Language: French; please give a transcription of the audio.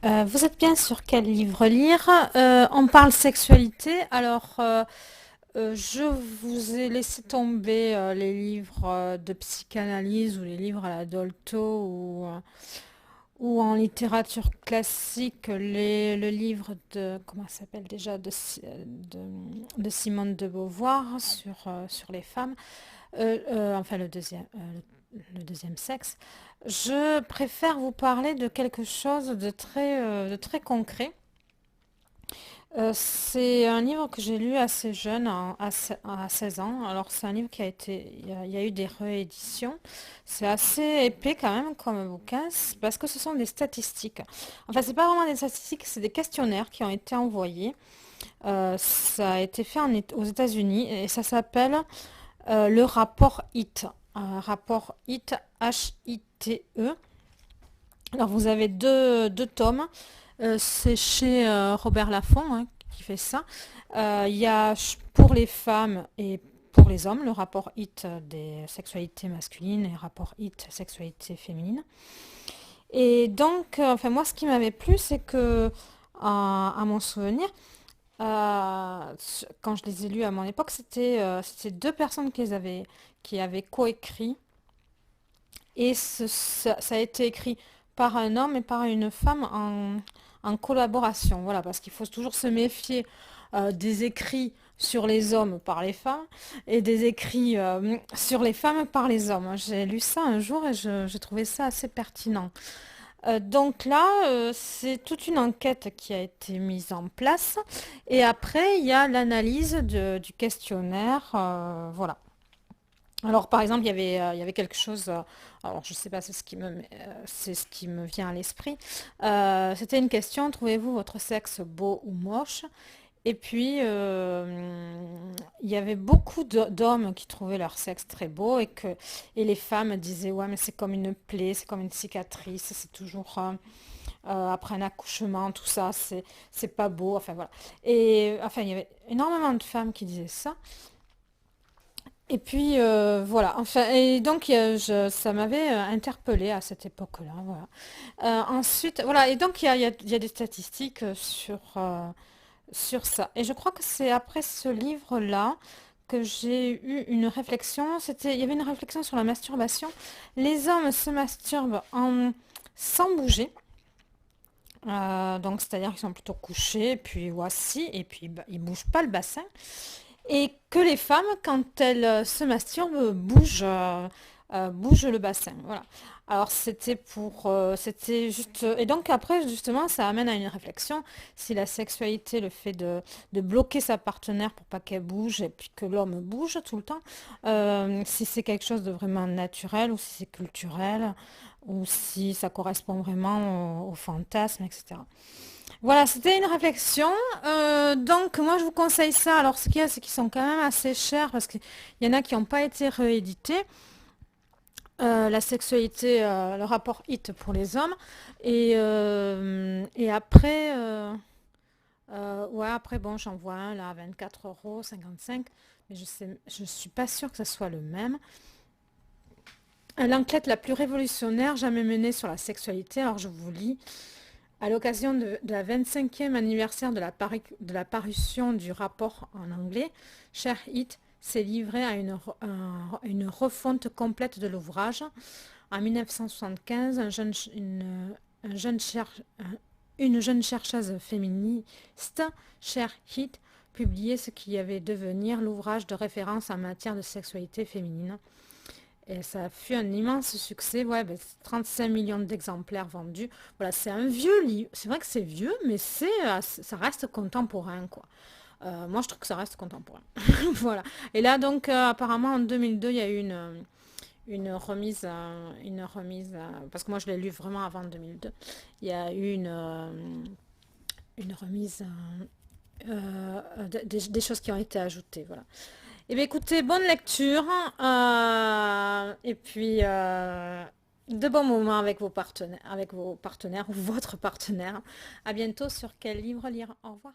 Vous êtes bien sur quel livre lire? On parle sexualité. Je vous ai laissé tomber les livres de psychanalyse ou les livres à la Dolto ou en littérature classique le livre de comment ça s'appelle déjà de Simone de Beauvoir sur les femmes. Enfin le deuxième sexe. Je préfère vous parler de quelque chose de très concret. C'est un livre que j'ai lu assez jeune, à 16 ans. Alors c'est un livre qui a été, il y a eu des rééditions. C'est assez épais quand même comme bouquin, parce que ce sont des statistiques. Enfin, c'est pas vraiment des statistiques, c'est des questionnaires qui ont été envoyés. Ça a été fait aux États-Unis et ça s'appelle le rapport HIT. Un rapport HIT, H-I-T-E. Alors vous avez deux tomes. C'est chez Robert Laffont, hein, qui fait ça. Il y a pour les femmes et pour les hommes le rapport HIT des sexualités masculines et rapport HIT sexualité féminine. Et donc, enfin moi ce qui m'avait plu, c'est que à mon souvenir, quand je les ai lus à mon époque, c'était deux personnes qui avaient coécrit et ça a été écrit par un homme et par une femme en collaboration. Voilà, parce qu'il faut toujours se méfier des écrits sur les hommes par les femmes et des écrits sur les femmes par les hommes. J'ai lu ça un jour et j'ai trouvé ça assez pertinent. Donc là, c'est toute une enquête qui a été mise en place. Et après, il y a l'analyse du questionnaire. Voilà. Alors, par exemple, il y avait quelque chose, alors je sais pas, c'est ce qui me vient à l'esprit. C'était une question, trouvez-vous votre sexe beau ou moche? Et puis, il y avait beaucoup d'hommes qui trouvaient leur sexe très beau et les femmes disaient, ouais, mais c'est comme une plaie, c'est comme une cicatrice, c'est toujours après un accouchement, tout ça, c'est pas beau, enfin voilà. Et enfin, il y avait énormément de femmes qui disaient ça. Et puis voilà, enfin, et donc ça m'avait interpellée à cette époque-là, voilà. Ensuite, voilà, et donc il y a des statistiques sur ça. Et je crois que c'est après ce livre-là que j'ai eu une réflexion. Il y avait une réflexion sur la masturbation. Les hommes se masturbent sans bouger. Donc c'est-à-dire qu'ils sont plutôt couchés, puis ou assis, et puis bah, ils bougent pas le bassin. Et que les femmes, quand elles se masturbent, bougent le bassin. Voilà. Alors c'était juste. Et donc après, justement, ça amène à une réflexion. Si la sexualité, le fait de bloquer sa partenaire pour pas qu'elle bouge et puis que l'homme bouge tout le temps, si c'est quelque chose de vraiment naturel ou si c'est culturel ou si ça correspond vraiment au fantasme, etc. Voilà, c'était une réflexion. Donc, moi, je vous conseille ça. Alors, ce qu'il y a, c'est qu'ils sont quand même assez chers parce qu'il y en a qui n'ont pas été réédités. La sexualité, le rapport HIT pour les hommes. Et après, ouais, après, bon, j'en vois un là à 24,55 €. Mais je suis pas sûre que ce soit le même. L'enquête la plus révolutionnaire jamais menée sur la sexualité. Alors, je vous lis. À l'occasion de la 25e anniversaire de la parution du rapport en anglais, Cher Hit s'est livré à une refonte complète de l'ouvrage. En 1975, un jeune une jeune chercheuse féministe, Cher Hit, publiait ce qui avait devenir l'ouvrage de référence en matière de sexualité féminine. Et ça fut un immense succès, ouais, 35 millions d'exemplaires vendus. Voilà, c'est un vieux livre. C'est vrai que c'est vieux, mais ça reste contemporain, quoi. Moi, je trouve que ça reste contemporain. Voilà. Et là, donc, apparemment, en 2002, il y a eu une remise, parce que moi, je l'ai lu vraiment avant 2002. Il y a eu une remise des choses qui ont été ajoutées, voilà. Eh bien, écoutez, bonne lecture. Et puis, de bons moments avec vos partenaires ou votre partenaire. À bientôt sur Quel livre lire. Au revoir.